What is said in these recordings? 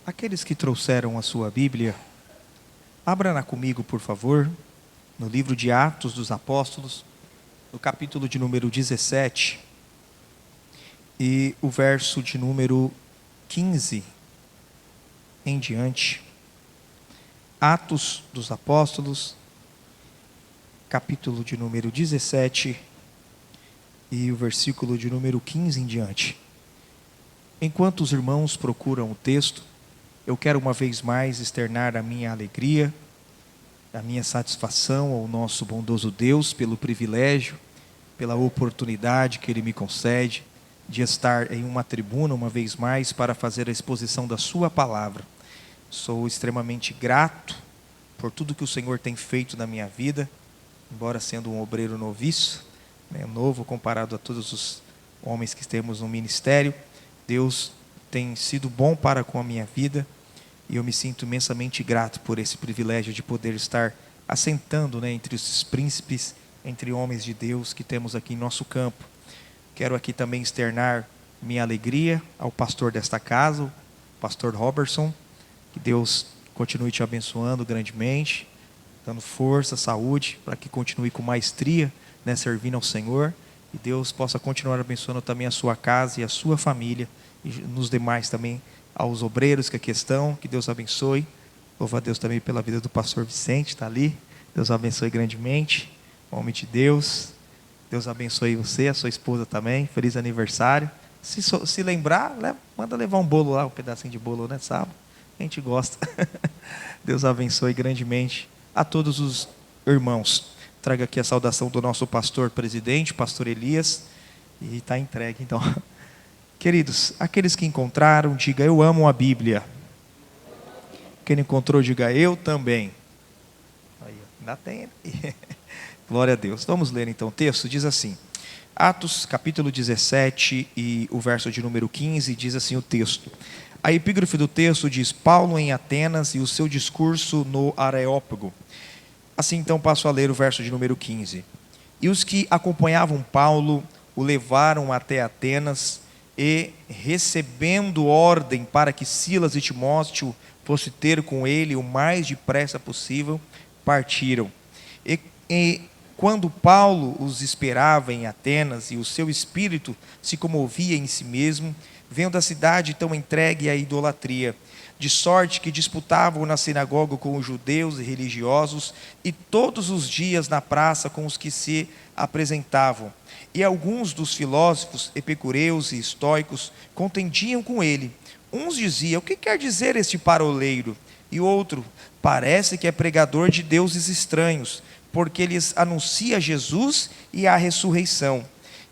Aqueles que trouxeram a sua Bíblia, abra-na comigo, por favor, no livro de Atos dos Apóstolos, no capítulo de número 17, e o verso de número 15 em diante. Atos dos Apóstolos, capítulo de número 17, e o versículo de número 15 em diante. Enquanto os irmãos procuram o texto, eu quero uma vez mais externar a minha alegria, a minha satisfação ao nosso bondoso Deus pelo privilégio, pela oportunidade que Ele me concede de estar em uma tribuna uma vez mais para fazer a exposição da Sua palavra. Sou extremamente grato por tudo que o Senhor tem feito na minha vida, embora sendo um obreiro noviço, novo comparado a todos os homens que temos no ministério. Deus tem sido bom para com a minha vida e eu me sinto imensamente grato por esse privilégio de poder estar assentando entre esses príncipes, entre homens de Deus que temos aqui em nosso campo. Quero aqui também externar minha alegria ao pastor desta casa, o pastor Robertson. Que Deus continue te abençoando grandemente, dando força, saúde, para que continue com maestria, servindo ao Senhor. E Deus possa continuar abençoando também a sua casa e a sua família, e nos demais também, aos obreiros que aqui estão. Que Deus abençoe. Louvo a Deus também pela vida do pastor Vicente, está ali. Deus abençoe grandemente, homem de Deus. Deus abençoe você, a sua esposa também. Feliz aniversário. Se lembrar, manda levar um bolo lá, um pedacinho de bolo, sábado. A gente gosta. Deus abençoe grandemente a todos os irmãos. Traga aqui a saudação do nosso pastor presidente, pastor Elias, e está entregue. Então, queridos, aqueles que encontraram, diga: eu amo a Bíblia. Quem não encontrou, diga: eu também. Aí, ainda tem. Glória a Deus. Vamos ler então o texto. Diz assim, Atos capítulo 17 e o verso de número 15, diz assim o texto. A epígrafe do texto diz: Paulo em Atenas e o seu discurso no Areópago. Assim então passo a ler o verso de número 15. E os que acompanhavam Paulo o levaram até Atenas e, recebendo ordem para que Silas e Timóteo fosse ter com ele o mais depressa possível, partiram. E quando Paulo os esperava em Atenas e o seu espírito se comovia em si mesmo, vendo a cidade tão entregue à idolatria, de sorte que disputavam na sinagoga com os judeus e religiosos, e todos os dias na praça com os que se apresentavam. E alguns dos filósofos epicureus e estoicos contendiam com ele. Uns diziam: o que quer dizer este paroleiro? E outro: parece que é pregador de deuses estranhos, porque lhes anuncia Jesus e a ressurreição.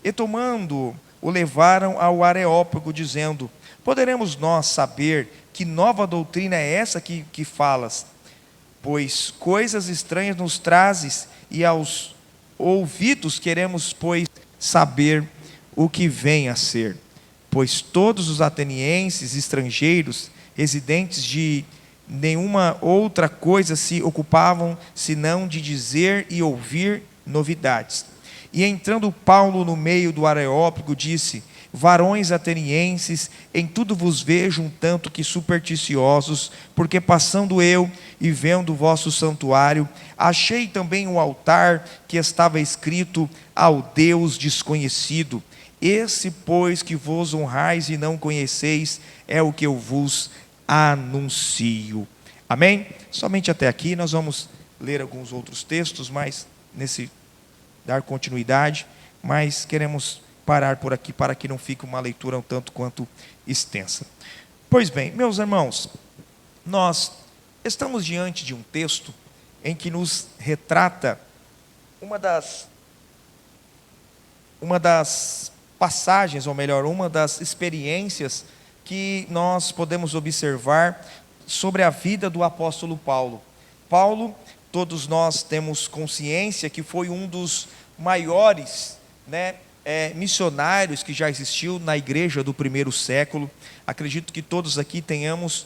E tomando o levaram ao Areópago, dizendo: poderemos nós saber que nova doutrina é essa que falas? Pois coisas estranhas nos trazes, e aos ouvidos queremos, pois, saber o que vem a ser. Pois todos os atenienses, estrangeiros, residentes de nenhuma outra coisa se ocupavam, senão de dizer e ouvir novidades. E entrando Paulo no meio do Areópago, disse: varões atenienses, em tudo vos vejo um tanto que supersticiosos, porque passando eu e vendo o vosso santuário, achei também um altar que estava escrito: ao Deus desconhecido. Esse, pois, que vos honrais e não conheceis, é o que eu vos anuncio. Amém? Somente até aqui. Nós vamos ler alguns outros textos, mas dar continuidade, mas queremos parar por aqui para que não fique uma leitura um tanto quanto extensa. Pois bem, meus irmãos, nós estamos diante de um texto em que nos retrata uma das passagens, ou melhor, uma das experiências que nós podemos observar sobre a vida do apóstolo Paulo. Paulo, todos nós temos consciência que foi um dos maiores missionários que já existiu na igreja do primeiro século. Acredito que todos aqui tenhamos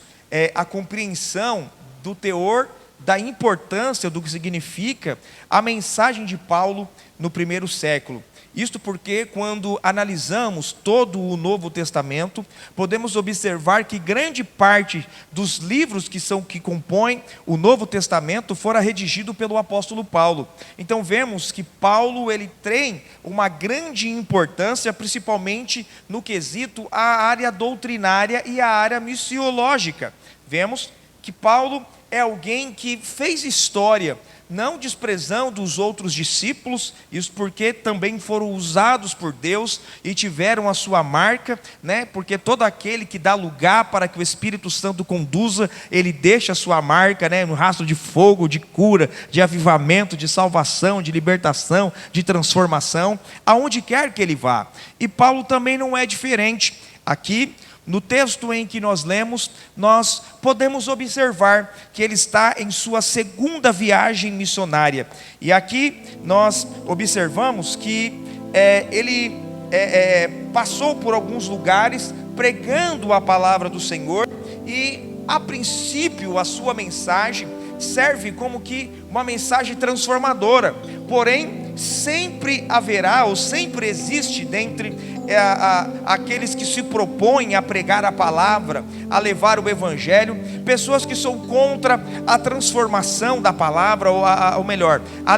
a compreensão do teor, da importância do que significa a mensagem de Paulo no primeiro século. Isto porque, quando analisamos todo o Novo Testamento, podemos observar que grande parte dos livros que compõem o Novo Testamento fora redigido pelo apóstolo Paulo. Então vemos que Paulo ele tem uma grande importância, principalmente no quesito a área doutrinária e a área missiológica. Vemos que Paulo é alguém que fez história, não desprezando os outros discípulos, isso porque também foram usados por Deus e tiveram a sua marca, né? Porque todo aquele que dá lugar para que o Espírito Santo conduza, ele deixa a sua marca, né? No rastro de fogo, de cura, de avivamento, de salvação, de libertação, de transformação, aonde quer que ele vá. E Paulo também não é diferente. Aqui, no texto em que nós lemos, nós podemos observar que ele está em sua segunda viagem missionária. E aqui nós observamos que ele passou por alguns lugares pregando a palavra do Senhor. E a princípio a sua mensagem serve como que uma mensagem transformadora. Porém, sempre haverá ou sempre existe dentre aqueles que se propõem a pregar a palavra, a levar o evangelho, pessoas que são contra a transformação da palavra, ou melhor, a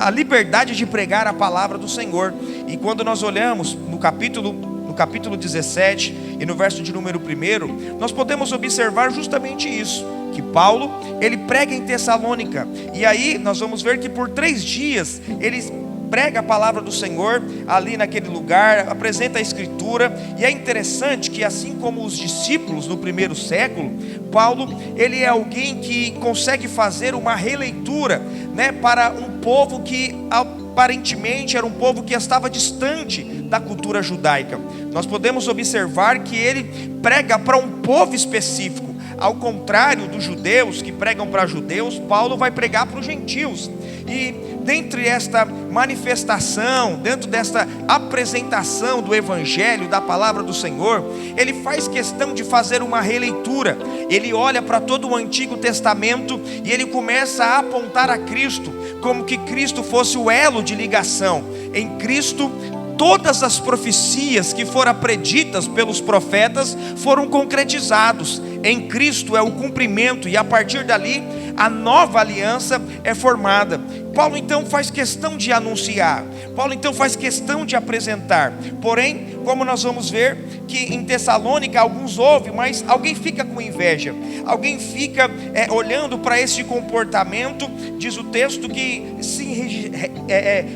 liberdade de pregar a palavra do Senhor. E quando nós olhamos no capítulo 17 e no verso de número 1, nós podemos observar justamente isso, que Paulo, ele prega em Tessalônica, e aí nós vamos ver que por 3 dias, ele prega a palavra do Senhor ali naquele lugar, apresenta a Escritura. E é interessante que, assim como os discípulos no primeiro século, Paulo, ele é alguém que consegue fazer uma releitura, né, para um povo que aparentemente era um povo que estava distante da cultura judaica. Nós podemos observar que ele prega para um povo específico. Ao contrário dos judeus que pregam para judeus, Paulo vai pregar para os gentios. E dentre esta manifestação, dentro desta apresentação do Evangelho, da palavra do Senhor, ele faz questão de fazer uma releitura. Ele olha para todo o Antigo Testamento e ele começa a apontar a Cristo, como que Cristo fosse o elo de ligação. Em Cristo, todas as profecias que foram preditas pelos profetas foram concretizados. Em Cristo é o cumprimento, e a partir dali a nova aliança é formada. Paulo então faz questão de anunciar, Paulo então faz questão de apresentar. Porém, como nós vamos ver que em Tessalônica alguns ouvem, mas alguém fica com inveja, alguém fica olhando para esse comportamento. Diz o texto que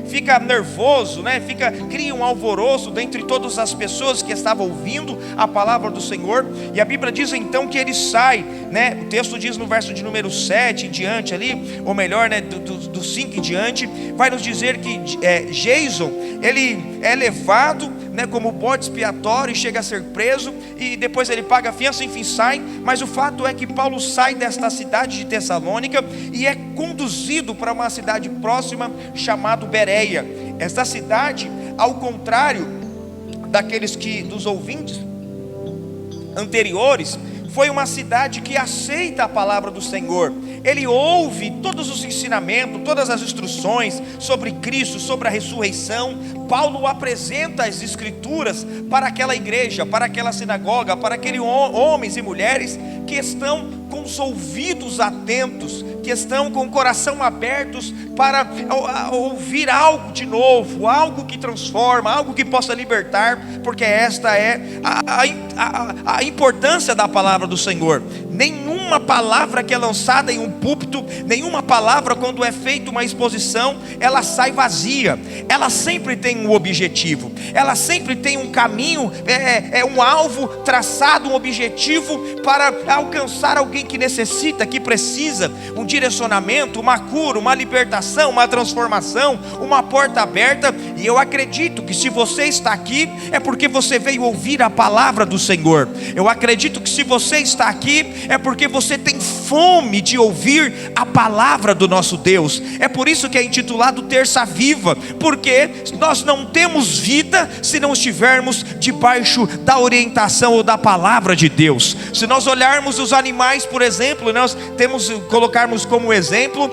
fica nervoso, né? Cria um alvoroço dentre todas as pessoas que estavam ouvindo a palavra do Senhor. E a Bíblia diz então que ele sai, né? O texto diz no verso de número 7 em diante ali, ou melhor, né, do 5 em diante, vai nos dizer que Jason, ele é levado, né, como bode expiatório, e chega a ser preso, e depois ele paga a fiança, enfim, sai. Mas o fato é que Paulo sai desta cidade de Tessalônica e é conduzido para uma cidade próxima chamada Bereia. Esta cidade, ao contrário dos ouvintes anteriores, foi uma cidade que aceita a palavra do Senhor. Ele ouve todos os ensinamentos, todas as instruções sobre Cristo, sobre a ressurreição. Paulo apresenta as Escrituras para aquela igreja, para aquela sinagoga, para aqueles homens e mulheres que estão com os ouvidos atentos, que estão com o coração abertos para ouvir algo de novo, algo que transforma, algo que possa libertar, porque esta é a importância da palavra do Senhor. Nenhuma palavra que é lançada em um púlpito, nenhuma palavra quando é feita uma exposição, ela sai vazia. Ela sempre tem um objetivo, ela sempre tem um caminho, um alvo traçado, um objetivo para alcançar alguém que necessita, que precisa, um direcionamento, uma cura, uma libertação, uma transformação, uma porta aberta. E eu acredito que se você está aqui, é porque você veio ouvir a palavra do Senhor. Eu acredito que se você está aqui, é porque você tem fome de ouvir a palavra do nosso Deus. É por isso que é intitulado Terça Viva, porque nós não temos vida se não estivermos debaixo da orientação ou da palavra de Deus. Se nós olharmos pegarmos os animais, por exemplo, nós temos colocarmos como exemplo,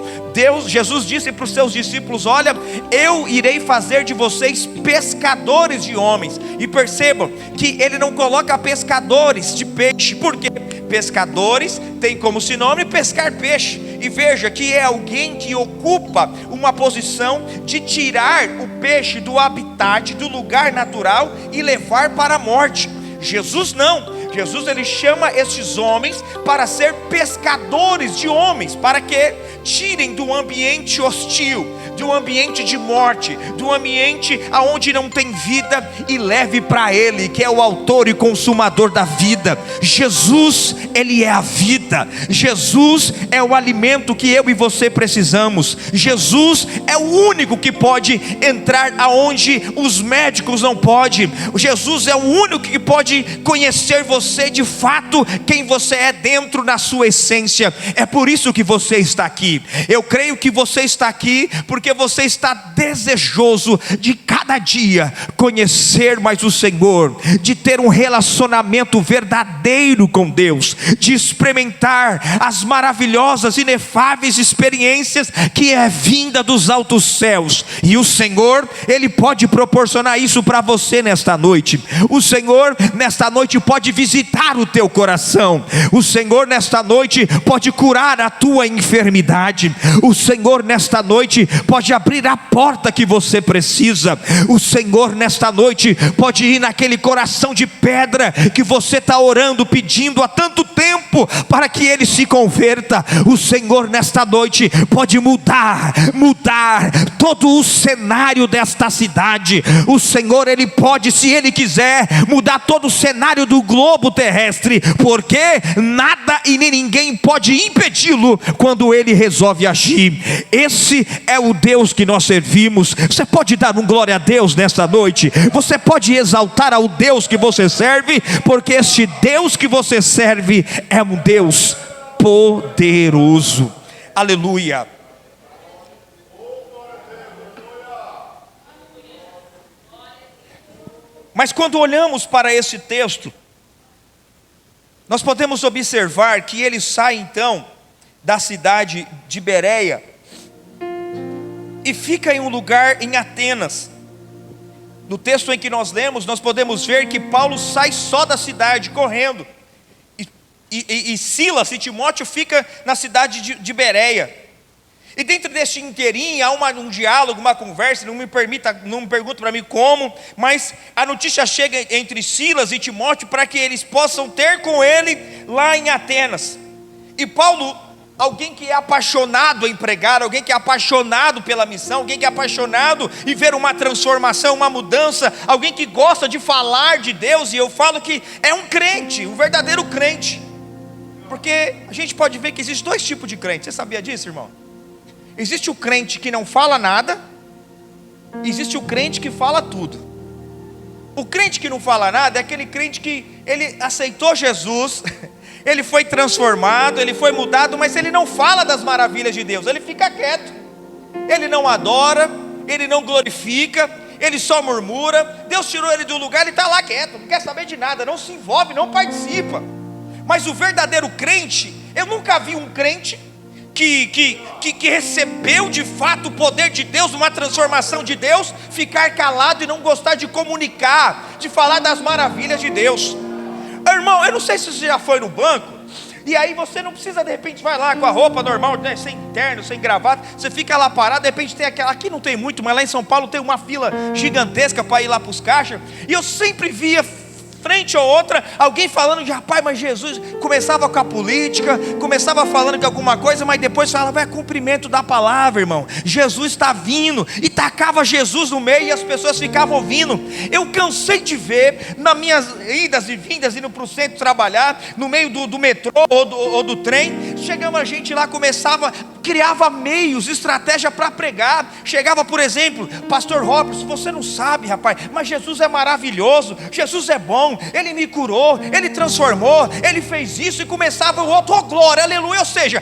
Jesus disse para os seus discípulos: olha, eu irei fazer de vocês pescadores de homens. E percebam que ele não coloca pescadores de peixe, porque pescadores tem como sinônimo pescar peixe. E veja que é alguém que ocupa uma posição de tirar o peixe do habitat, do lugar natural, e levar para a morte. Jesus não. Jesus, ele chama estes homens para ser pescadores de homens, para que tirem do ambiente hostil, do ambiente de morte, do ambiente aonde não tem vida, e leve para Ele, que é o autor e consumador da vida. Jesus, Ele é a vida. Jesus é o alimento que eu e você precisamos. Jesus é o único que pode entrar aonde os médicos não podem. Jesus é o único que pode conhecer você de fato, quem você é dentro na sua essência. É por isso que você está aqui. Eu creio que você está aqui porque você está desejoso de cada dia conhecer mais o Senhor, de ter um relacionamento verdadeiro com Deus, de experimentar as maravilhosas, inefáveis experiências que é vinda dos altos céus. E o Senhor, Ele pode proporcionar isso para você nesta noite. O Senhor nesta noite pode visitar o teu coração. O Senhor nesta noite pode curar a tua enfermidade. O Senhor nesta noite pode abrir a porta que você precisa. O Senhor nesta noite pode ir naquele coração de pedra que você está orando, pedindo há tanto tempo para que ele se converta. O Senhor nesta noite pode mudar todo o cenário desta cidade. O Senhor, Ele pode, se Ele quiser, mudar todo o cenário do globo terrestre, porque nada e nem ninguém pode impedi-lo quando Ele resolve agir. Esse é o Deus que nós servimos. Você pode dar um glória a Deus nesta noite? Você pode exaltar ao Deus que você serve, porque este Deus que você serve é um Deus poderoso. Aleluia. Mas quando olhamos para esse texto, nós podemos observar que ele sai então da cidade de Bereia e fica em um lugar em Atenas. No texto em que nós lemos, nós podemos ver que Paulo sai só da cidade correndo, e Silas e Timóteo fica na cidade de Bereia. E dentro deste inteirinho há um diálogo, uma conversa. Não me pergunte para mim como, mas a notícia chega entre Silas e Timóteo para que eles possam ter com ele lá em Atenas. E Paulo, alguém que é apaixonado em pregar, alguém que é apaixonado pela missão, alguém que é apaixonado em ver uma transformação, uma mudança, alguém que gosta de falar de Deus, e eu falo que é um crente, um verdadeiro crente, porque a gente pode ver que existem dois tipos de crente. Você sabia disso, irmão? Existe o crente que não fala nada, existe o crente que fala tudo. O crente que não fala nada é aquele crente que ele aceitou Jesus, ele foi transformado, ele foi mudado, mas ele não fala das maravilhas de Deus, ele fica quieto, ele não adora, ele não glorifica, ele só murmura. Deus tirou ele do lugar, ele está lá quieto, não quer saber de nada, não se envolve, não participa. Mas o verdadeiro crente, eu nunca vi um crente que recebeu de fato o poder de Deus, uma transformação de Deus, ficar calado e não gostar de comunicar, de falar das maravilhas de Deus. Irmão, eu não sei se você já foi no banco, e aí você não precisa, de repente vai lá com a roupa normal, né, sem terno, sem gravata, você fica lá parado, de repente tem aquela, aqui não tem muito, mas lá em São Paulo tem uma fila gigantesca para ir lá para os caixas, e eu sempre via frente ou outra, alguém falando de rapaz, mas Jesus, começava com a política, começava falando de alguma coisa, mas depois falava, é cumprimento da palavra, irmão, Jesus está vindo, e tacava Jesus no meio, e as pessoas ficavam ouvindo. Eu cansei de ver, nas minhas idas e vindas, indo para o centro trabalhar, no meio do metrô ou do trem, chegava a gente lá, começava criava meios, estratégia para pregar. Chegava, por exemplo, pastor Robson, você não sabe, rapaz, mas Jesus é maravilhoso, Jesus é bom, Ele me curou, Ele transformou, Ele fez isso, e começava o outro, oh glória, aleluia. Ou seja,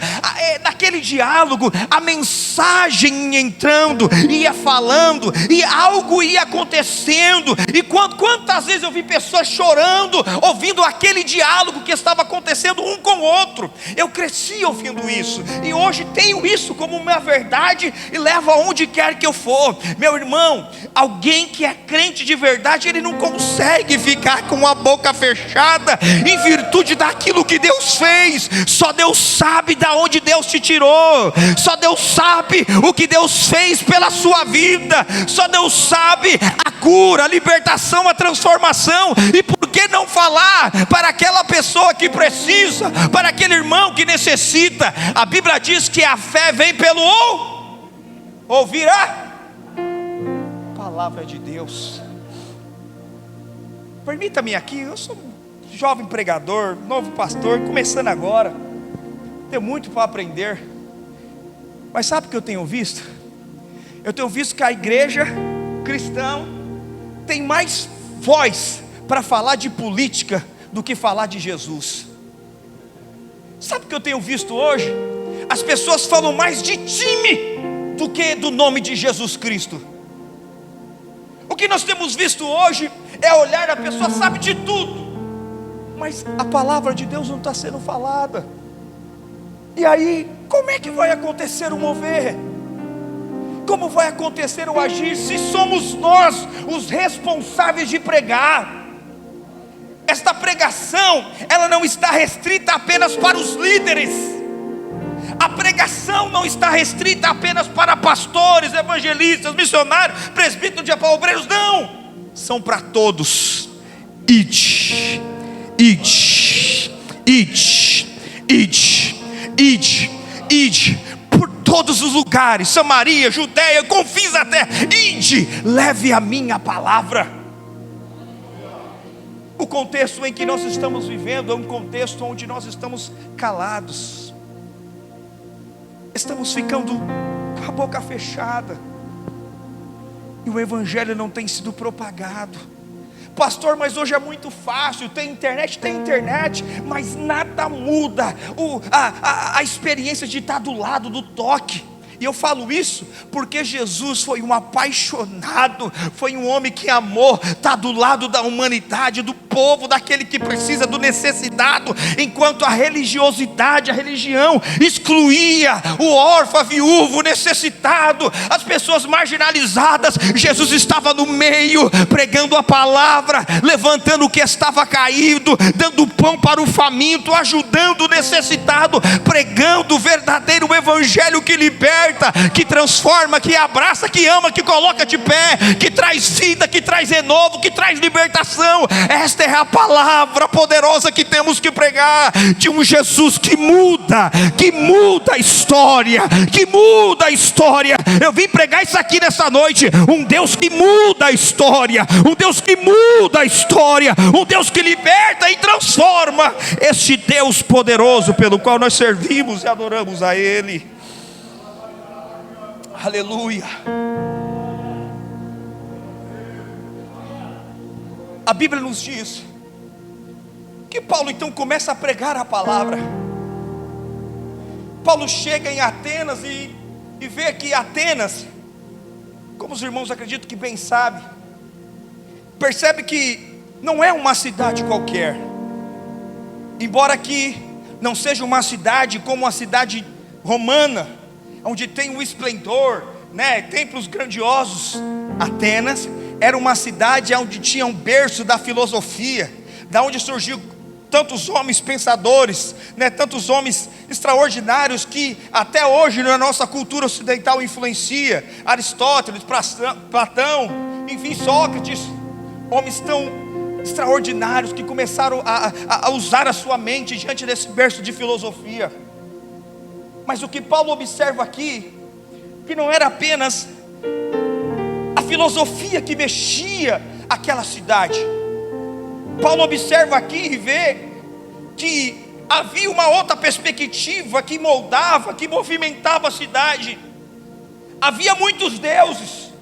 naquele diálogo, a mensagem entrando, ia falando, e algo ia acontecendo. E quantas vezes eu vi pessoas chorando, ouvindo aquele diálogo que estava acontecendo um com o outro. Eu cresci ouvindo isso, e hoje tenho isso como uma verdade, e levo aonde quer que eu for. Meu irmão, alguém que é crente de verdade, ele não consegue ficar com a boca fechada, em virtude daquilo que Deus fez. Só Deus sabe da onde Deus te tirou, só Deus sabe o que Deus fez pela sua vida, só Deus sabe a cura, a libertação, a transformação. E por que não falar para aquela pessoa que precisa, para aquele irmão que necessita? A Bíblia diz que a fé vem pelo ouvir a palavra de Deus. Permita-me aqui, eu sou um jovem pregador, novo pastor, começando agora, tenho muito para aprender. Mas sabe o que eu tenho visto? Eu tenho visto que a igreja cristã tem mais voz para falar de política do que falar de Jesus. Sabe o que eu tenho visto hoje? As pessoas falam mais de time do que do nome de Jesus Cristo. O que nós temos visto hoje é olhar, a pessoa sabe de tudo, mas a palavra de Deus não está sendo falada. E aí, como é que vai acontecer o mover? Como vai acontecer o agir, se somos nós os responsáveis de pregar? Esta pregação, ela não está restrita apenas para os líderes. A pregação não está restrita apenas para pastores, evangelistas, missionários, presbíteros, obreiros. Não, são para todos. Ide, ide, ide, ide, ide, ide por todos os lugares, Samaria, Judeia, confins da terra. Ide, leve a minha palavra. O contexto em que nós estamos vivendo é um contexto onde nós estamos calados, estamos ficando com a boca fechada, e o evangelho não tem sido propagado. Pastor, mas hoje é muito fácil, tem internet, mas nada muda a experiência de estar do lado do toque. E eu falo isso porque Jesus foi um apaixonado, foi um homem que amou, está do lado da humanidade, do povo, daquele que precisa, do necessitado. Enquanto a religiosidade, a religião excluía o órfão, a viúvo, o necessitado, as pessoas marginalizadas, Jesus estava no meio, pregando a palavra, levantando o que estava caído, dando pão para o faminto, ajudando o necessitado, pregando o verdadeiro evangelho que liberta, que transforma, que abraça, que ama, que coloca de pé, que traz vida, que traz renovo, que traz libertação. Esta é a palavra poderosa que temos que pregar, de um Jesus que muda a história, que muda a história. Eu vim pregar isso aqui nessa noite, um Deus que muda a história, um Deus que muda a história, um Deus que liberta e transforma. Este Deus poderoso pelo qual nós servimos e adoramos a Ele. Aleluia. A Bíblia nos diz que Paulo então começa a pregar a palavra. Paulo chega em Atenas e vê que Atenas, como os irmãos acredito que bem sabem, percebe que não é uma cidade qualquer. Embora que não seja uma cidade como a cidade romana, onde tem um esplendor, templos grandiosos. Atenas era uma cidade onde tinha um berço da filosofia, da onde surgiu tantos homens pensadores, tantos homens extraordinários que até hoje na nossa cultura ocidental influencia. Aristóteles, Platão, enfim, Sócrates, homens tão extraordinários que começaram a usar a sua mente diante desse berço de filosofia. Mas o que Paulo observa aqui, que não era apenas a filosofia que mexia aquela cidade. Paulo observa aqui e vê que havia uma outra perspectiva que moldava, que movimentava a cidade. Havia muitos deuses,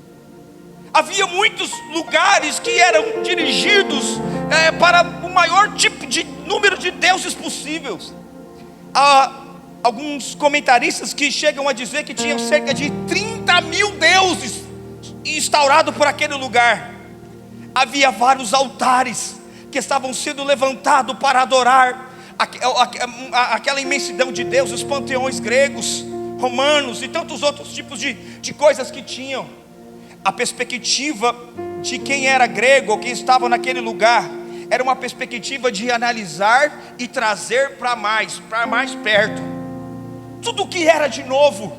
havia muitos lugares que eram dirigidos para o maior tipo de número de deuses possíveis. Há alguns comentaristas que chegam a dizer que tinham cerca de 30 mil deuses instaurados por aquele lugar. Havia vários altares que estavam sendo levantados para adorar aquela imensidão de deuses, os panteões gregos, romanos e tantos outros tipos de coisas que tinham. A perspectiva de quem era grego ou quem estava naquele lugar era uma perspectiva de analisar e trazer para mais perto tudo que era de novo,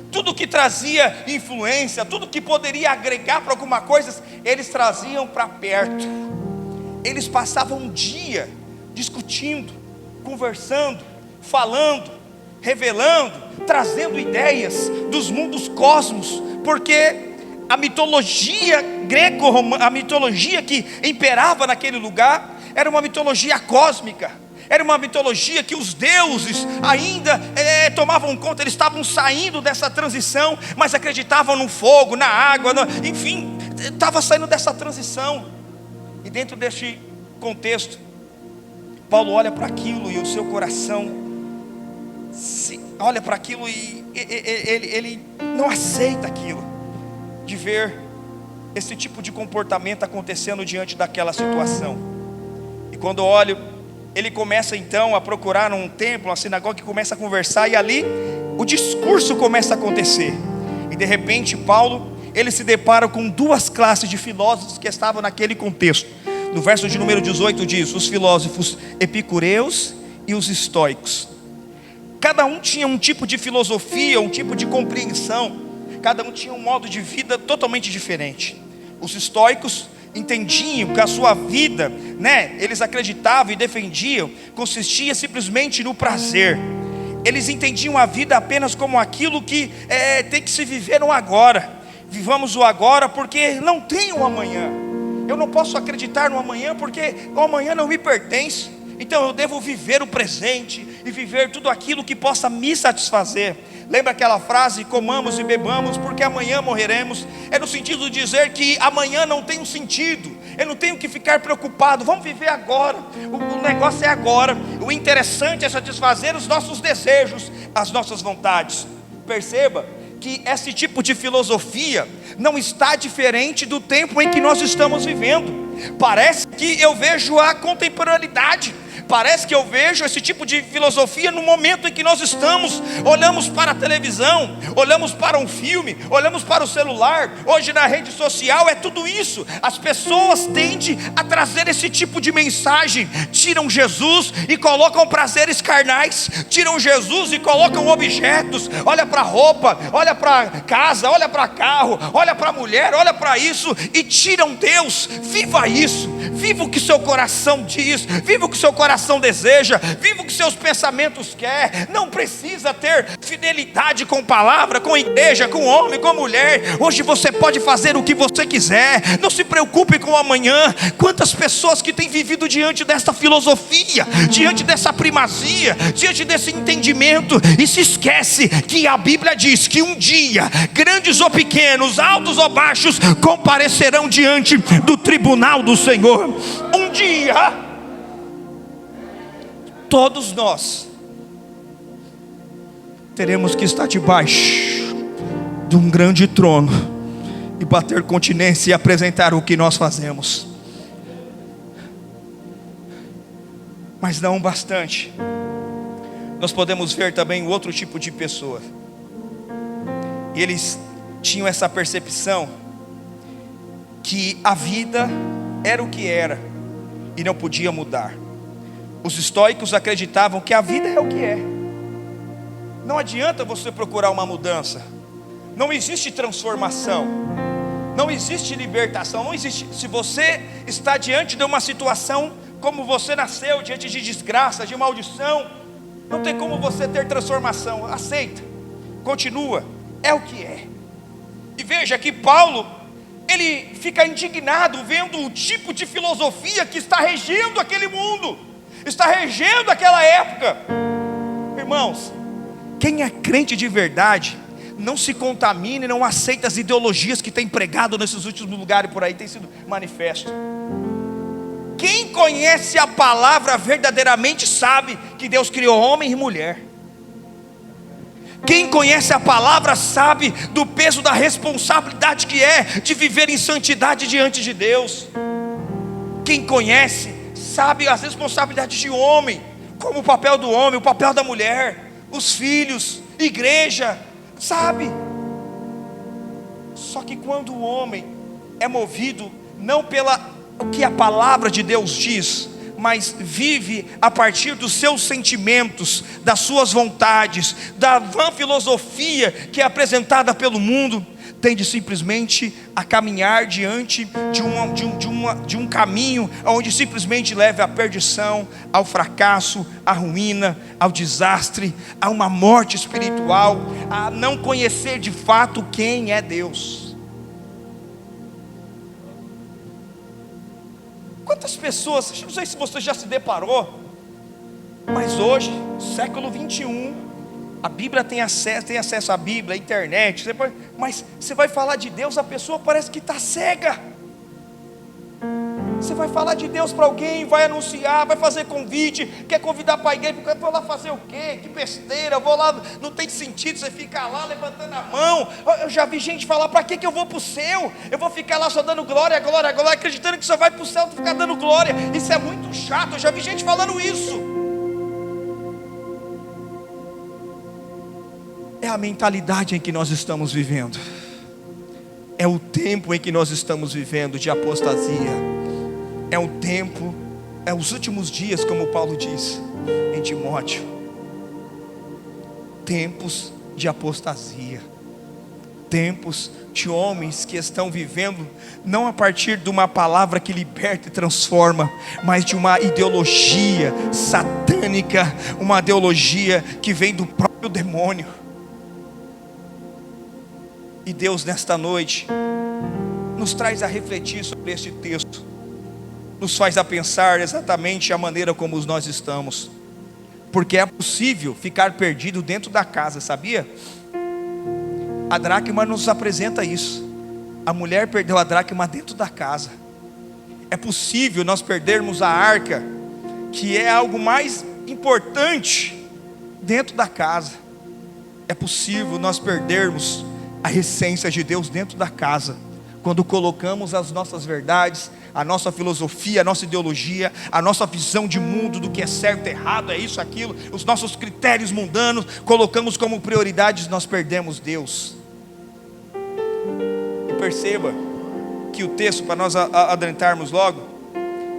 tudo que trazia influência, tudo que poderia agregar para alguma coisa, eles traziam para perto. Eles passavam um dia discutindo, conversando, falando, revelando, trazendo ideias dos mundos cosmos, porque a mitologia greco-romana, a mitologia que imperava naquele lugar, era uma mitologia cósmica, era uma mitologia que os deuses ainda tomavam conta. Eles estavam saindo dessa transição, mas acreditavam no fogo, na água, enfim, estava saindo dessa transição. E dentro deste contexto, Paulo olha para aquilo e o seu coração olha para aquilo e ele não aceita aquilo, de ver esse tipo de comportamento acontecendo diante daquela situação. E quando olho, ele começa então a procurar um templo, uma sinagoga, que começa a conversar, e ali o discurso começa a acontecer. E de repente Paulo, ele se depara com duas classes de filósofos que estavam naquele contexto. No verso de número 18 diz: os filósofos epicureus e os estoicos. Cada um tinha um tipo de filosofia, um tipo de compreensão, cada um tinha um modo de vida totalmente diferente. Os estoicos entendiam que a sua vida, eles acreditavam e defendiam, consistia simplesmente no prazer. Eles entendiam a vida apenas como aquilo que tem que se viver no agora. Vivamos o agora porque não tem um amanhã. Eu não posso acreditar no amanhã porque o amanhã não me pertence. Então eu devo viver o presente e viver tudo aquilo que possa me satisfazer. Lembra aquela frase: comamos e bebamos porque amanhã morreremos? É no sentido de dizer que amanhã não tem um sentido, eu não tenho que ficar preocupado, vamos viver agora, o negócio é agora. O interessante é satisfazer os nossos desejos, as nossas vontades. Perceba que esse tipo de filosofia não está diferente do tempo em que nós estamos vivendo. Parece que eu vejo a contemporaneidade, parece que eu vejo esse tipo de filosofia no momento em que nós estamos. Olhamos para a televisão, olhamos para um filme, olhamos para o celular. Hoje na rede social é tudo isso. As pessoas tendem a trazer esse tipo de mensagem. Tiram Jesus e colocam prazeres carnais, tiram Jesus e colocam objetos. Olha para a roupa, olha para casa, olha para carro, olha para a mulher, olha para isso, e tiram Deus. Viva isso, viva o que seu coração diz, viva o que seu coração deseja, viva o que seus pensamentos quer. Não precisa ter fidelidade com palavra, com igreja, com homem, com mulher. Hoje você pode fazer o que você quiser, não se preocupe com o amanhã. Quantas pessoas que têm vivido diante desta filosofia, diante dessa primazia, diante desse entendimento, e se esquece que a Bíblia diz que um dia, grandes ou pequenos, altos ou baixos, comparecerão diante do tribunal do Senhor. Um dia todos nós teremos que estar debaixo de um grande trono e bater continência e apresentar o que nós fazemos. Mas não bastante, nós podemos ver também o outro tipo de pessoa. E eles tinham essa percepção que a vida era o que era e não podia mudar. Os estoicos acreditavam que a vida é o que é. Não adianta você procurar uma mudança. Não existe transformação. Não existe libertação. Não existe. Se você está diante de uma situação como você nasceu, diante de desgraça, de maldição, não tem como você ter transformação. Aceita. Continua. É o que é. E veja que Paulo, ele fica indignado vendo o tipo de filosofia que está regendo aquele mundo. está regendo aquela época. Irmãos, quem é crente de verdade não se contamina e não aceita as ideologias que tem pregado nesses últimos lugares por aí, tem sido manifesto. Quem conhece a palavra verdadeiramente sabe que Deus criou homem e mulher. Quem conhece a palavra sabe do peso da responsabilidade que é de viver em santidade diante de Deus. Quem conhece sabe as responsabilidades de homem, como o papel do homem, o papel da mulher, os filhos, igreja, sabe? Só que quando o homem é movido não pela o que a palavra de Deus diz, mas vive a partir dos seus sentimentos, das suas vontades, da vã filosofia que é apresentada pelo mundo, tende simplesmente a caminhar diante de um caminho onde simplesmente leva à perdição, ao fracasso, à ruína, ao desastre, a uma morte espiritual, a não conhecer de fato quem é Deus. Quantas pessoas, não sei se você já se deparou, mas hoje, século 21, a Bíblia tem acesso à Bíblia, à internet, mas você vai falar de Deus, a pessoa parece que está cega. Você vai falar de Deus para alguém, vai anunciar, vai fazer convite, quer convidar para a igreja, vou lá fazer o quê? Que besteira, eu vou lá, não tem sentido, você fica lá levantando a mão. Eu já vi gente falar, para que eu vou para o céu? Eu vou ficar lá só dando glória, glória, glória, acreditando que só vai para o céu ficar dando glória. Isso é muito chato, eu já vi gente falando isso. É a mentalidade em que nós estamos vivendo, é o tempo em que nós estamos vivendo de apostasia. É um tempo, é os últimos dias, como Paulo diz em Timóteo. Tempos de apostasia, tempos de homens que estão vivendo não a partir de uma palavra que liberta e transforma, mas de uma ideologia satânica, uma ideologia que vem do próprio demônio. E Deus nesta noite nos traz a refletir sobre este texto, nos faz a pensar exatamente a maneira como nós estamos, porque é possível ficar perdido dentro da casa, sabia? A dracma nos apresenta isso. A mulher perdeu a dracma dentro da casa. É possível nós perdermos a arca, que é algo mais importante, dentro da casa. É possível nós perdermos a essência de Deus dentro da casa, quando colocamos as nossas verdades, a nossa filosofia, a nossa ideologia, a nossa visão de mundo, do que é certo, errado, é isso, aquilo, os nossos critérios mundanos, colocamos como prioridades, nós perdemos Deus. E perceba que o texto, para nós adentrarmos logo,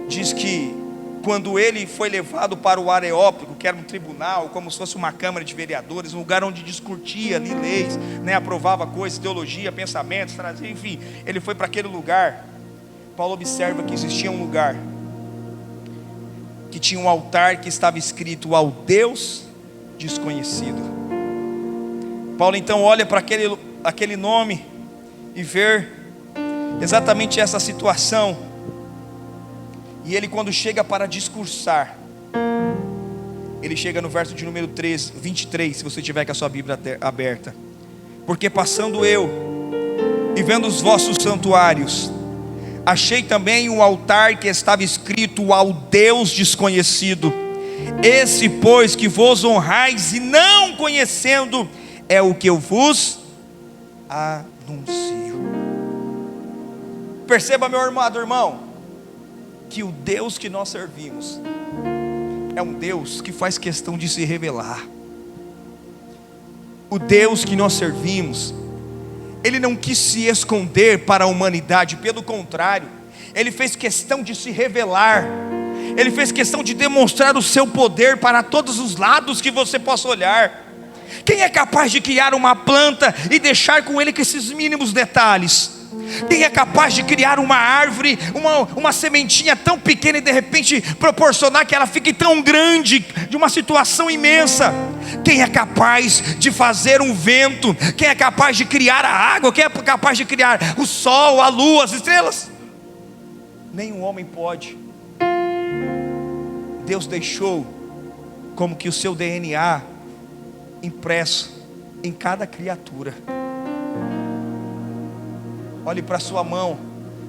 diz que quando ele foi levado para o Areópago, que era um tribunal, como se fosse uma câmara de vereadores, um lugar onde discutia ali leis, aprovava coisas, teologia, pensamentos, trazia, enfim, ele foi para aquele lugar. Paulo observa que existia um lugar que tinha um altar que estava escrito ao Deus desconhecido. Paulo então olha para aquele nome e vê exatamente essa situação. E ele, quando chega para discursar, ele chega no verso de número 23, se você tiver com a sua Bíblia aberta. Porque passando eu e vendo os vossos santuários, achei também um altar que estava escrito ao Deus desconhecido. Esse, pois, que vos honrais e não conhecendo, é o que eu vos anuncio. Perceba, meu amado irmão, que o Deus que nós servimos é um Deus que faz questão de se revelar. O Deus que nós servimos, Ele não quis se esconder para a humanidade, pelo contrário, Ele fez questão de se revelar. Ele fez questão de demonstrar o seu poder para todos os lados que você possa olhar. Quem é capaz de criar uma planta e deixar com ele com esses mínimos detalhes? Quem é capaz de criar uma árvore, uma sementinha tão pequena e de repente proporcionar que ela fique tão grande, de uma situação imensa? Quem é capaz de fazer um vento? Quem é capaz de criar a água? Quem é capaz de criar o sol, a lua, as estrelas? Nenhum homem pode. Deus deixou como que o seu DNA impresso em cada criatura. Olhe para a sua mão,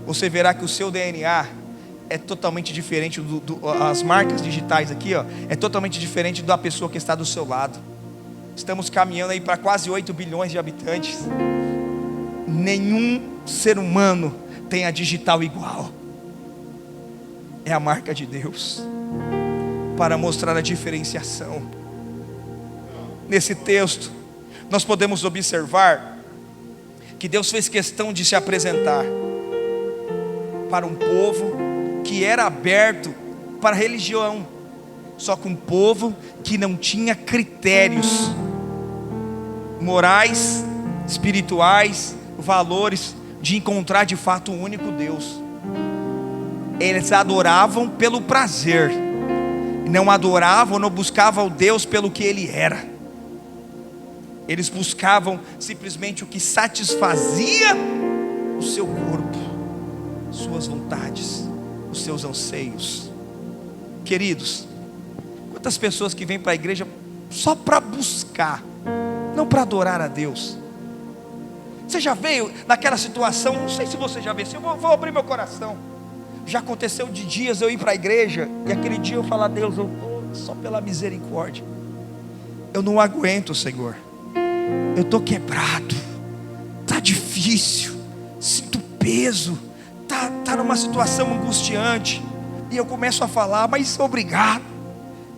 você verá que o seu DNA é totalmente diferente as marcas digitais aqui, ó, é totalmente diferente da pessoa que está do seu lado. Estamos caminhando aí para quase 8 bilhões de habitantes. Nenhum ser humano tem a digital igual. É a marca de Deus, para mostrar a diferenciação. Nesse texto, nós podemos observar que Deus fez questão de se apresentar para um povo que era aberto para a religião, só que um povo que não tinha critérios morais, espirituais, valores de encontrar de fato o único Deus. Eles adoravam pelo prazer, não adoravam, não buscavam o Deus pelo que Ele era. Eles buscavam simplesmente o que satisfazia o seu corpo, suas vontades, os seus anseios. Queridos, quantas pessoas que vêm para a igreja só para buscar, não para adorar a Deus? Você já veio naquela situação? Não sei se você já veio. Eu vou abrir meu coração. Já aconteceu de dias eu ir para a igreja e aquele dia eu falar: Deus, eu estou só pela misericórdia, eu não aguento, Senhor, eu estou quebrado, está difícil, sinto peso, tá numa situação angustiante. E eu começo a falar: mas obrigado.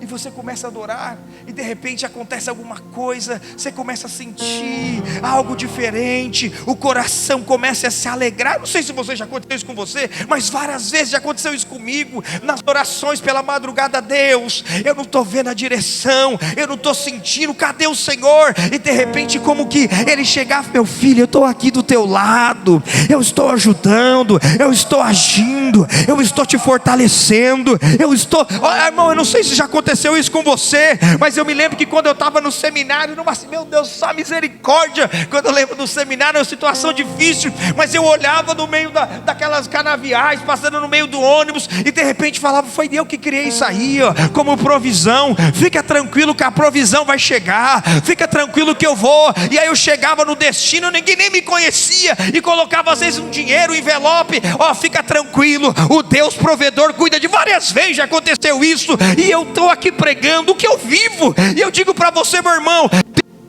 E você começa a adorar, e de repente acontece alguma coisa, você começa a sentir algo diferente, o coração começa a se alegrar. Não sei se você já aconteceu isso com você, mas várias vezes já aconteceu isso comigo, nas orações pela madrugada. Deus, eu não estou vendo a direção, eu não estou sentindo, cadê o Senhor? E de repente como que Ele chegava: meu filho, eu estou aqui do teu lado, eu estou ajudando, eu estou agindo, eu estou te fortalecendo, eu estou... irmão, eu não sei se já aconteceu isso com você, mas eu me lembro que quando eu estava no seminário, meu Deus, só misericórdia, quando eu lembro do seminário, é uma situação difícil, mas eu olhava no meio daquelas canaviais, passando no meio do ônibus, e de repente falava: foi eu que criei isso aí, ó, como provisão. Fica tranquilo que a provisão vai chegar, fica tranquilo que eu vou. E aí eu chegava no destino, ninguém nem me conhecia, e colocava às vezes um dinheiro, um envelope: ó, fica tranquilo, o Deus provedor cuida de... Várias vezes já aconteceu isso, e eu estou aqui pregando o que eu vivo. E eu digo para você, meu irmão,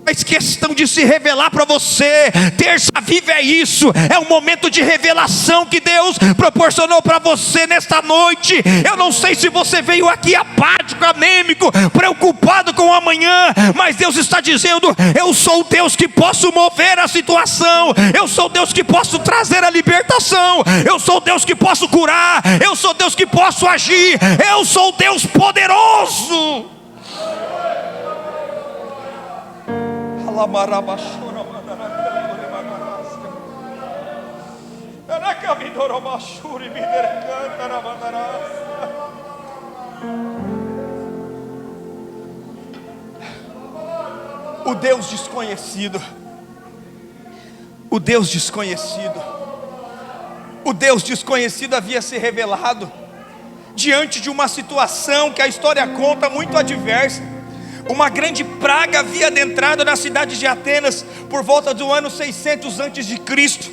faz questão de se revelar para você. Terça Viva é isso, é um momento de revelação que Deus proporcionou para você nesta noite. Eu não sei se você veio aqui apático, anêmico, preocupado com o amanhã, mas Deus está dizendo: eu sou o Deus que posso mover a situação, eu sou o Deus que posso trazer a libertação, eu sou o Deus que posso curar, eu sou o Deus que posso agir, eu sou o Deus poderoso. O Deus desconhecido, o Deus desconhecido, o Deus desconhecido havia se revelado diante de uma situação que a história conta muito adversa. Uma grande praga havia adentrado na cidade de Atenas por volta do ano 600 a.C.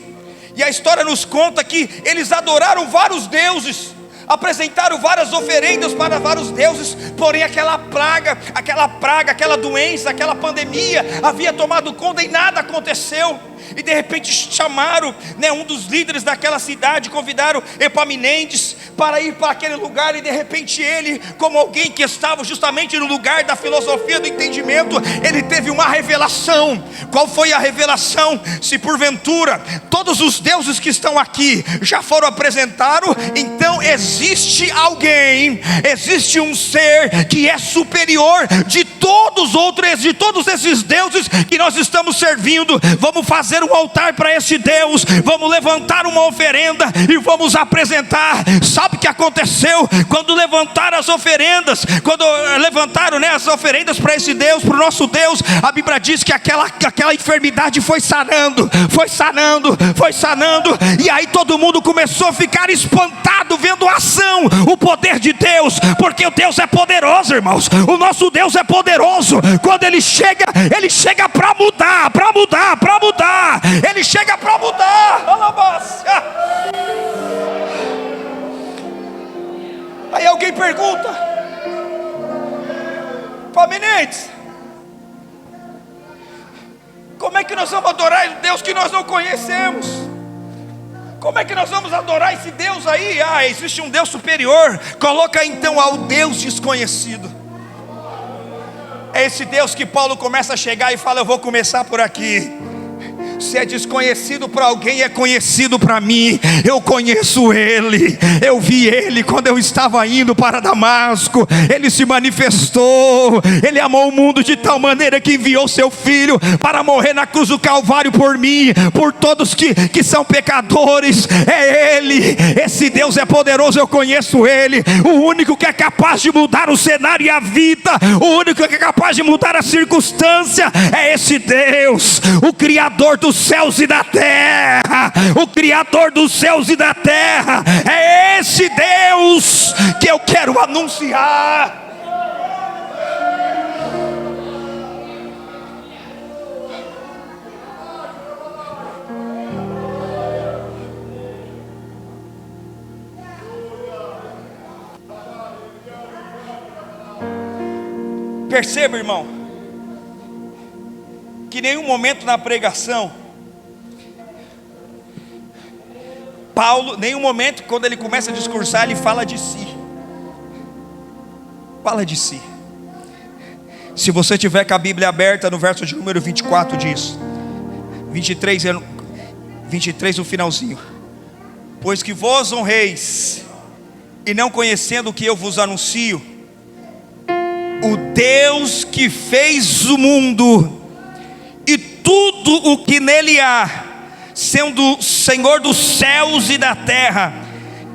E a história nos conta que eles adoraram vários deuses, apresentaram várias oferendas para vários deuses, porém aquela praga, aquela doença, aquela pandemia havia tomado conta e nada aconteceu. E de repente chamaram, um dos líderes daquela cidade, convidaram Epaminondas para ir para aquele lugar. E de repente ele, como alguém que estava justamente no lugar da filosofia do entendimento, ele teve uma revelação. Qual foi a revelação? Se porventura todos os deuses que estão aqui já foram apresentados, então existe alguém, existe um ser que é superior de todos esses deuses que nós estamos servindo. Vamos fazer fazer um altar para esse Deus, vamos levantar uma oferenda e vamos apresentar. Sabe o que aconteceu? Quando levantaram as oferendas, quando levantaram, né, as oferendas para esse Deus, para o nosso Deus, a Bíblia diz que aquela enfermidade foi sanando, e aí todo mundo começou a ficar espantado vendo a ação, o poder de Deus, porque o Deus é poderoso, irmãos. O nosso Deus é poderoso. Quando Ele chega para mudar, Ele chega para mudar. Aí alguém pergunta: Menezes, como é que nós vamos adorar o Deus que nós não conhecemos? Como é que nós vamos adorar esse Deus aí? Existe um Deus superior. Coloca então ao Deus desconhecido. É esse Deus que Paulo começa a chegar e fala: eu vou começar por aqui. Se é desconhecido para alguém, é conhecido para mim. Eu conheço Ele, eu vi Ele quando eu estava indo para Damasco. Ele se manifestou, Ele amou o mundo de tal maneira que enviou seu Filho para morrer na cruz do Calvário por mim, por todos que são pecadores. É Ele, esse Deus é poderoso, eu conheço Ele. O único que é capaz de mudar o cenário e a vida, o único que é capaz de mudar a circunstância, é esse Deus, o Criador dos céus e da terra, o Criador dos céus e da terra. É esse Deus que eu quero anunciar. Perceba, irmão, que em nenhum momento na pregação, Paulo, nenhum momento quando ele começa a discursar, ele fala de si. Fala de si. Se você tiver com a Bíblia aberta, no verso de número 24 diz, 23 no finalzinho: pois que vós honreis, e não conhecendo o que eu vos anuncio, o Deus que fez o mundo e tudo o que nele há, sendo Senhor dos céus e da terra,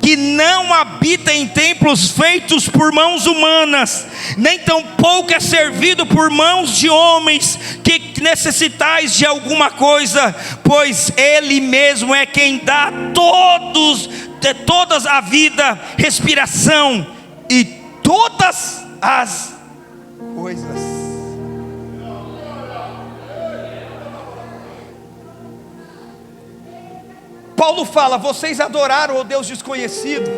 que não habita em templos feitos por mãos humanas, nem tampouco é servido por mãos de homens, que necessitais de alguma coisa, pois Ele mesmo é quem dá todas a vida, respiração e todas as coisas. Paulo fala: vocês adoraram o Deus desconhecido,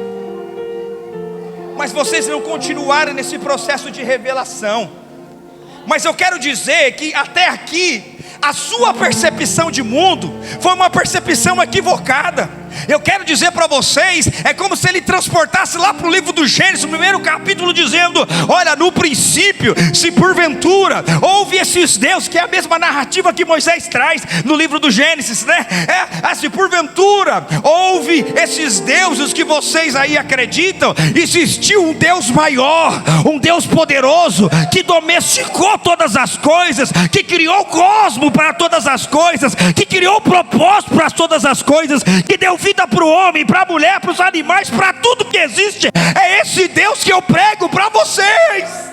mas vocês não continuaram nesse processo de revelação. Mas eu quero dizer que até aqui a sua percepção de mundo foi uma percepção equivocada. Eu quero dizer para vocês, é como se ele transportasse lá para o livro do Gênesis, no primeiro capítulo, dizendo: olha, no princípio, se porventura houve esses deuses, que é a mesma narrativa que Moisés traz no livro do Gênesis, né? Se porventura houve esses deuses que vocês aí acreditam, existiu um Deus maior, um Deus poderoso, que domesticou todas as coisas, que criou o cosmos para todas as coisas, que criou o propósito para todas as coisas, que deu vida para o homem, para a mulher, para os animais, para tudo que existe. É esse Deus que eu prego para vocês.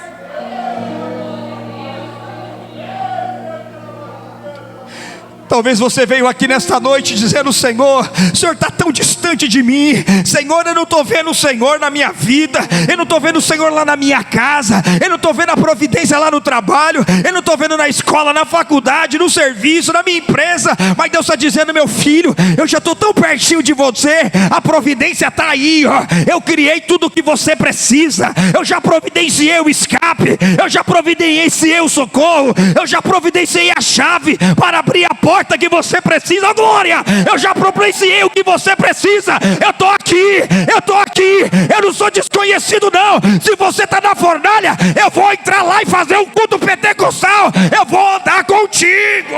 Talvez você veio aqui nesta noite dizendo: Senhor, o Senhor está tão distante de mim. Senhor, eu não estou vendo o Senhor na minha vida, eu não estou vendo o Senhor lá na minha casa, eu não estou vendo a providência lá no trabalho, eu não estou vendo na escola, na faculdade, no serviço, na minha empresa. Mas Deus está dizendo: meu filho, eu já estou tão pertinho de você, a providência está aí, ó. Eu criei tudo o que você precisa, eu já providenciei o escape, eu já providenciei o socorro, eu já providenciei a chave para abrir a porta que você precisa. Glória, eu já providenciei o que você precisa. Eu estou aqui, eu não sou desconhecido não. Se você está na fornalha, eu vou entrar lá e fazer um culto pentecostal, eu vou andar contigo.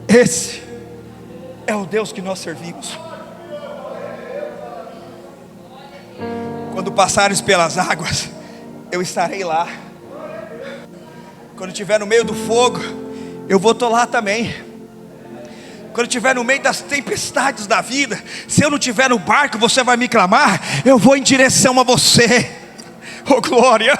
Esse é é o Deus que nós servimos. Quando passares pelas águas, eu estarei lá. Quando estiver no meio do fogo, eu vou estar lá também. Quando estiver no meio das tempestades da vida, se eu não estiver no barco, você vai me clamar, eu vou em direção a você. Oh glória,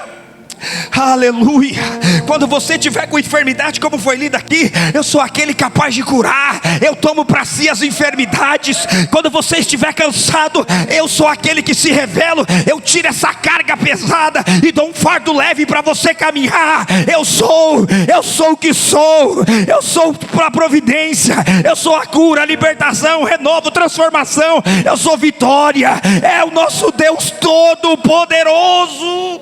aleluia. Quando você tiver com enfermidade, como foi lido aqui, eu sou aquele capaz de curar, eu tomo para si as enfermidades. Quando você estiver cansado, eu sou aquele que se revelo, eu tiro essa carga pesada e dou um fardo leve para você caminhar. Eu sou o que sou, eu sou a providência, eu sou a cura, a libertação, renovo, transformação, eu sou vitória. É o nosso Deus todo poderoso.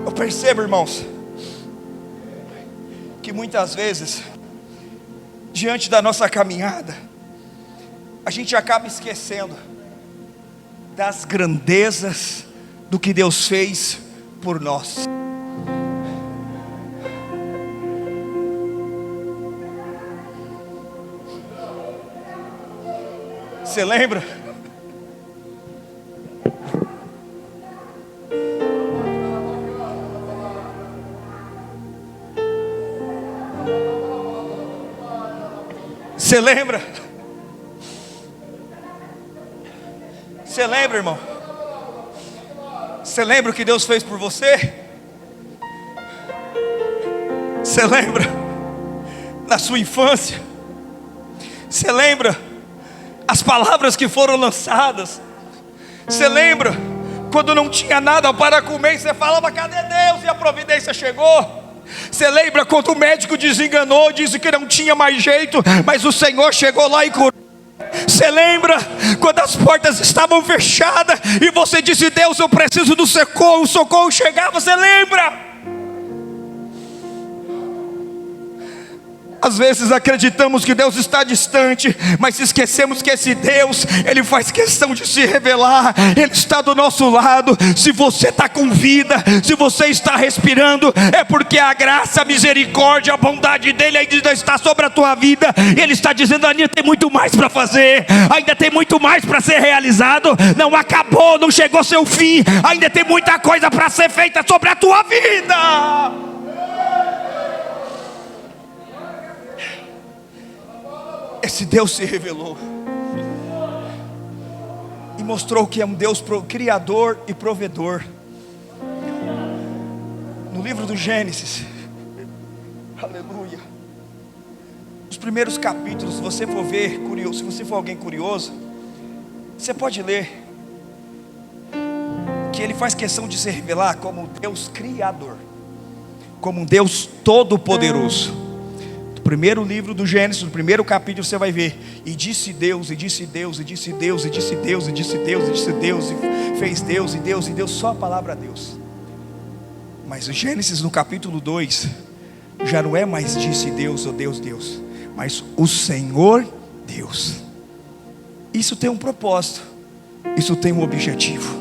Eu percebo, irmãos, que muitas vezes, diante da nossa caminhada, a gente acaba esquecendo das grandezas do que Deus fez por nós. Você lembra? Você lembra? Você lembra, irmão? Você lembra o que Deus fez por você? Você lembra na sua infância? Você lembra as palavras que foram lançadas? Você lembra quando não tinha nada para comer e você falava: cadê Deus? E a providência chegou. Você lembra quando o médico desenganou, disse que não tinha mais jeito, mas o Senhor chegou lá e curou? Você lembra quando as portas estavam fechadas e você disse: Deus, eu preciso do socorro, o socorro chegava? Você lembra? Às vezes acreditamos que Deus está distante, mas esquecemos que esse Deus, Ele faz questão de se revelar. Ele está do nosso lado. Se você está com vida, se você está respirando, é porque a graça, a misericórdia, a bondade dEle ainda está sobre a tua vida. Ele está dizendo: ainda tem muito mais para fazer, ainda tem muito mais para ser realizado. Não acabou, não chegou seu fim, ainda tem muita coisa para ser feita sobre a tua vida. Esse Deus se revelou e mostrou que é um Deus criador e provedor. No livro do Gênesis, aleluia, os primeiros capítulos, se você for ver, curioso, se você for alguém curioso, você pode ler que Ele faz questão de se revelar como um Deus criador, como um Deus todo-poderoso. Primeiro livro do Gênesis, no primeiro capítulo, você vai ver: e disse Deus, e disse Deus, e disse Deus, e disse Deus, e disse Deus, e disse Deus, e fez Deus, e Deus, e Deus, só a palavra Deus. Mas o Gênesis no capítulo 2 já não é mais disse Deus ou Deus, Deus, mas o Senhor Deus. Isso tem um propósito, isso tem um objetivo.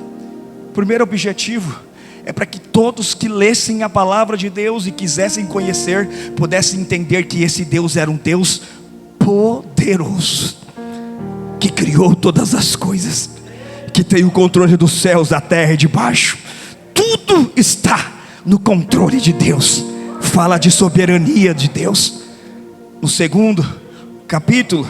O primeiro objetivo é para que todos que lessem a palavra de Deus e quisessem conhecer, pudessem entender que esse Deus era um Deus poderoso, que criou todas as coisas, que tem o controle dos céus, da terra e de baixo. Tudo está no controle de Deus. Fala de soberania de Deus. No segundo capítulo,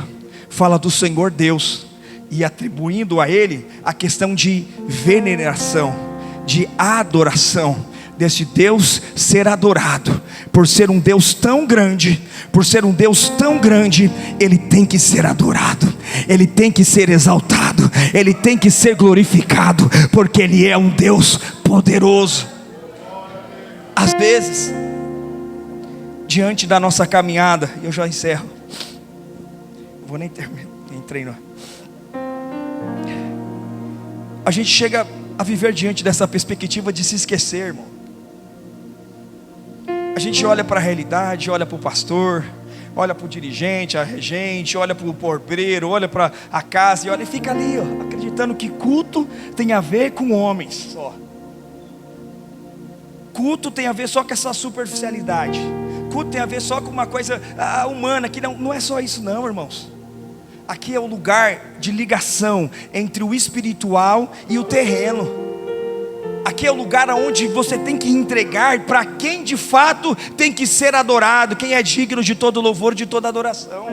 fala do Senhor Deus, e atribuindo a Ele a questão de veneração, de adoração, desse Deus ser adorado. Por ser um Deus tão grande, por ser um Deus tão grande, Ele tem que ser adorado, Ele tem que ser exaltado, Ele tem que ser glorificado, porque Ele é um Deus poderoso. Às vezes, diante da nossa caminhada, e eu já encerro, não vou nem terminar, entrei no... a gente chega a viver diante dessa perspectiva de se esquecer, irmão. A gente olha para a realidade, olha para o pastor, olha para o dirigente, a regente, olha para o porteiro, olha para a casa e olha e fica ali, ó, acreditando que culto tem a ver com homens só. Culto tem a ver só com essa superficialidade. culto tem a ver só com uma coisa humana, que não é só isso não, irmãos. Aqui é o lugar de ligação entre o espiritual e o terreno. Aqui é o lugar onde você tem que entregar para quem de fato tem que ser adorado, quem é digno de todo louvor, de toda adoração.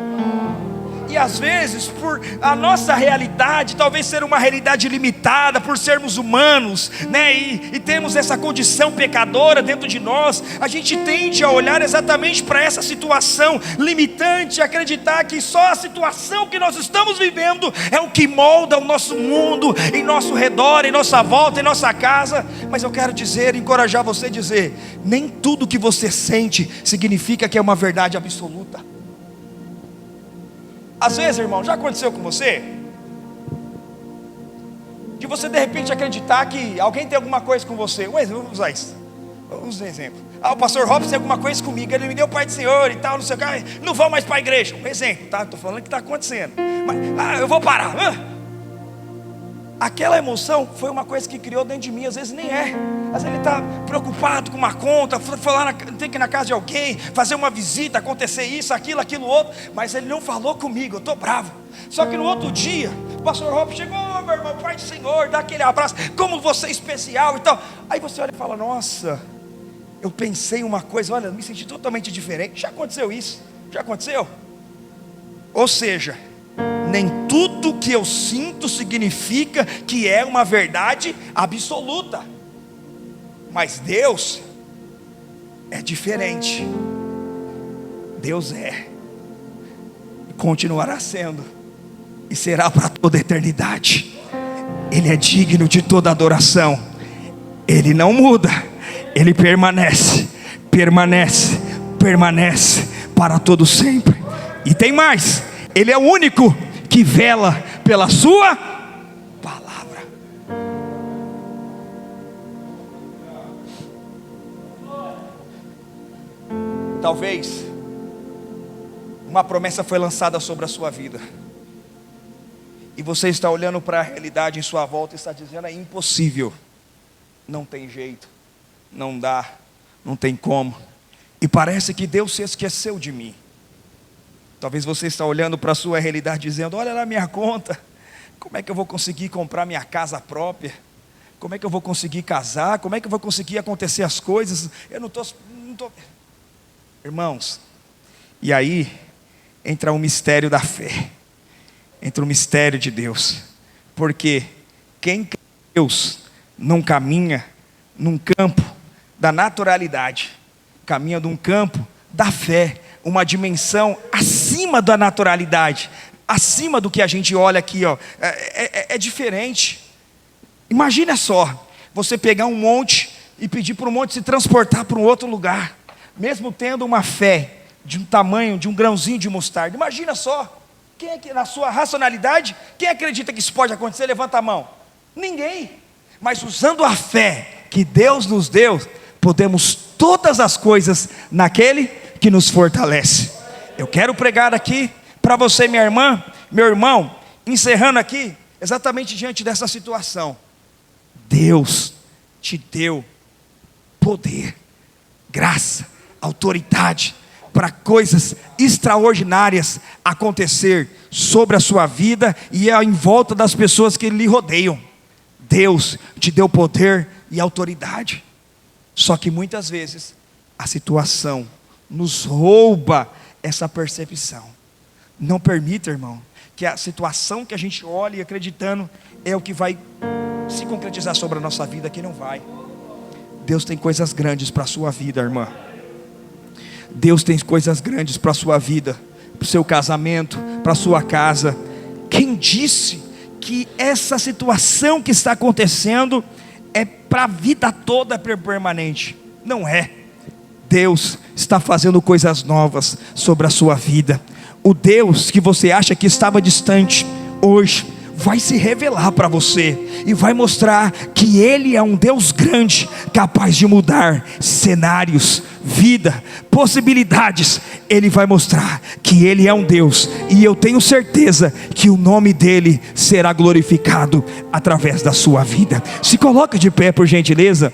E às vezes, por a nossa realidade talvez ser uma realidade limitada, por sermos humanos, né? E temos essa condição pecadora dentro de nós, a gente tende a olhar exatamente para essa situação limitante, acreditar que só a situação que nós estamos vivendo é o que molda o nosso mundo, em nosso redor, em nossa volta, em nossa casa. Mas eu quero dizer, encorajar você a dizer: nem tudo que você sente significa que é uma verdade absoluta. Às vezes, irmão, já aconteceu com você? De você de repente acreditar que alguém tem alguma coisa com você. Vamos usar isso. Vamos usar um exemplo. O pastor Robson tem alguma coisa comigo. Ele me deu o Pai do Senhor e tal, não sei o que. Não vou mais para a igreja. Um exemplo, tá? Estou falando que está acontecendo. Mas, eu vou parar. Aquela emoção foi uma coisa que criou dentro de mim. Às vezes nem é. Às vezes ele está preocupado com uma conta, tem que ir na casa de alguém, fazer uma visita, acontecer isso, aquilo outro. Mas ele não falou comigo, eu estou bravo. Só que no outro dia, o pastor Rob chegou: meu irmão, Pai do Senhor, dá aquele abraço, como você é especial e tal. Aí você olha e fala: nossa, eu pensei uma coisa, olha, me senti totalmente diferente. Já aconteceu isso? Já aconteceu? Ou seja, nem tudo que eu sinto significa que é uma verdade absoluta. Mas Deus é diferente. Deus é, continuará sendo, e será para toda a eternidade. Ele é digno de toda adoração. Ele não muda. Ele permanece para todo sempre. E tem mais: Ele é o único que vela pela sua palavra. Talvez uma promessa foi lançada sobre a sua vida, e você está olhando para a realidade em sua volta e está dizendo: é impossível, não tem jeito, não dá, não tem como. E parece que Deus se esqueceu de mim. Talvez você está olhando para a sua realidade dizendo: olha lá minha conta, como é que eu vou conseguir comprar minha casa própria? Como é que eu vou conseguir casar? Como é que eu vou conseguir acontecer as coisas? Eu não estou... Irmãos, e aí entra o mistério da fé, entra o mistério de Deus. Porque quem crê em Deus não caminha num campo da naturalidade, caminha num campo da fé, uma dimensão acima da naturalidade, acima do que a gente olha aqui, ó. É diferente. Imagina só, você pegar um monte e pedir para o monte se transportar para um outro lugar, mesmo tendo uma fé de um tamanho, de um grãozinho de mostarda. Imagina só, quem é que na sua racionalidade, quem acredita que isso pode acontecer? Levanta a mão. Ninguém. Mas usando a fé que Deus nos deu, podemos todas as coisas naquele que nos fortalece. Eu quero pregar aqui para você, minha irmã, meu irmão, encerrando aqui, exatamente diante dessa situação. Deus te deu poder, graça, autoridade para coisas extraordinárias acontecer sobre a sua vida e em volta das pessoas que lhe rodeiam. Deus te deu poder e autoridade. Só que muitas vezes a situação nos rouba essa percepção. Não permita, irmão, que a situação que a gente olha acreditando é o que vai se concretizar sobre a nossa vida, que não vai. Deus tem coisas grandes para a sua vida, irmã. Deus tem coisas grandes para a sua vida, para o seu casamento, para a sua casa. Quem disse que essa situação que está acontecendo é para a vida toda permanente? Não é. Deus está fazendo coisas novas sobre a sua vida. O Deus que você acha que estava distante, hoje vai se revelar para você e vai mostrar que Ele é um Deus grande, capaz de mudar cenários, vida, possibilidades. Ele vai mostrar que Ele é um Deus, e eu tenho certeza que o nome dEle será glorificado através da sua vida. Se coloca de pé, por gentileza.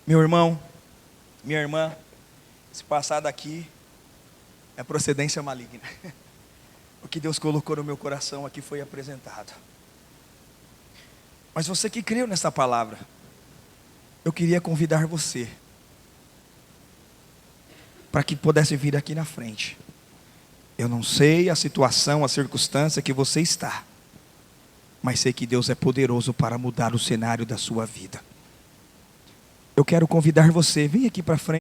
Meu irmão, minha irmã, esse passado aqui é procedência maligna. O que Deus colocou no meu coração aqui foi apresentado. Mas você que creu nessa palavra, eu queria convidar você para que pudesse vir aqui na frente. Eu não sei a situação, a circunstância que você está, mas sei que Deus é poderoso para mudar o cenário da sua vida. Eu quero convidar você, vem aqui para frente.